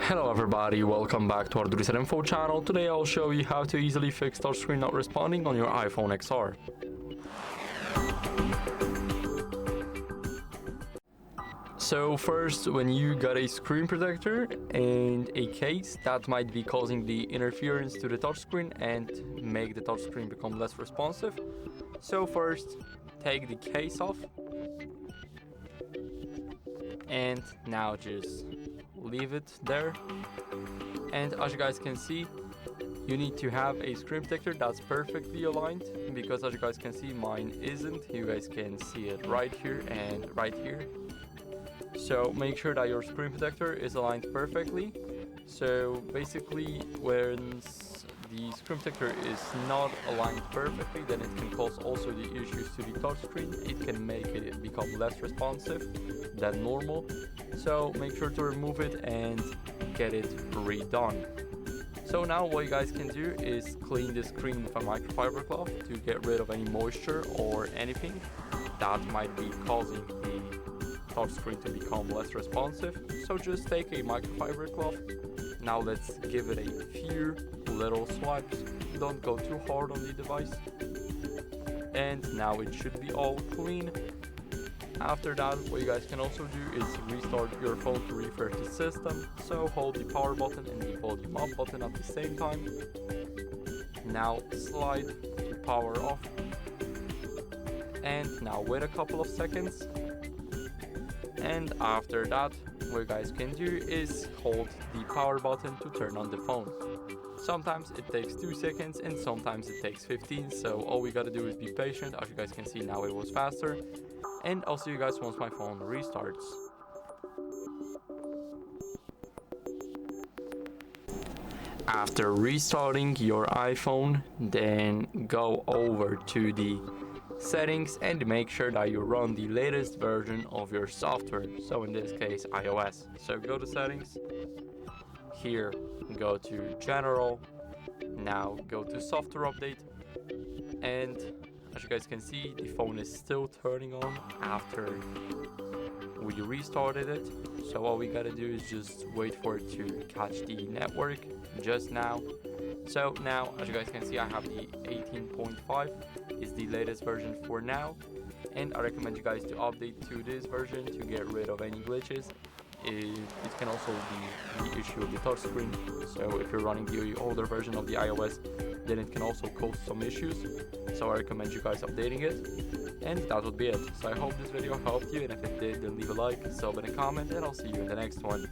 Hello everybody, welcome back to HardReset.Info channel. Today I'll show you how to easily fix touchscreen not responding on your iPhone XR. So first, when you got a screen protector and a case, that might be causing the interference to the touchscreen and make the touchscreen become less responsive. So first, take the case off and now just leave it there. And as you guys can see, you need to have a screen protector that's perfectly aligned, because as you guys can see, mine isn't. You guys can see it right here and right here. So make sure that your screen protector is aligned perfectly. So basically, when the screen protector is not aligned perfectly, then it can cause also the issues to the touchscreen. It can make it become less responsive than normal. So make sure to remove it and get it redone. So now what you guys can do is clean the screen with a microfiber cloth to get rid of any moisture or anything that might be causing the touchscreen to become less responsive. So just take a microfiber cloth. Now let's give it a few little swipes. Don't go too hard on the device. And now it should be all clean. After that, what you guys can also do is restart your phone to refresh the system. So hold the power button and the volume up button at the same time. Now slide the power off. And now wait a couple of seconds. And after that, what you guys can do is hold the power button to turn on the phone. Sometimes it takes 2 seconds and sometimes it takes 15, so all we gotta do is be patient. As you guys can see, now it was faster. And I'll see you guys once my phone restarts. After restarting your iPhone, then go over to the settings and make sure that you run the latest version of your software. So in this case, iOS. So go to settings. Here, go to general. Now go to software update. And as you guys can see, the phone is still turning on after we restarted it. So all we gotta do is just wait for it to catch the network just now. So now, as you guys can see, I have the 18.5 is the latest version for now. And I recommend you guys to update to this version to get rid of any glitches. It can also be the issue of the touchscreen. So if you're running the older version of the iOS, then it can also cause some issues. So I recommend you guys updating it. And that would be it. So I hope this video helped you, and if it did, then leave a like, sub, and a comment, and I'll see you in the next one.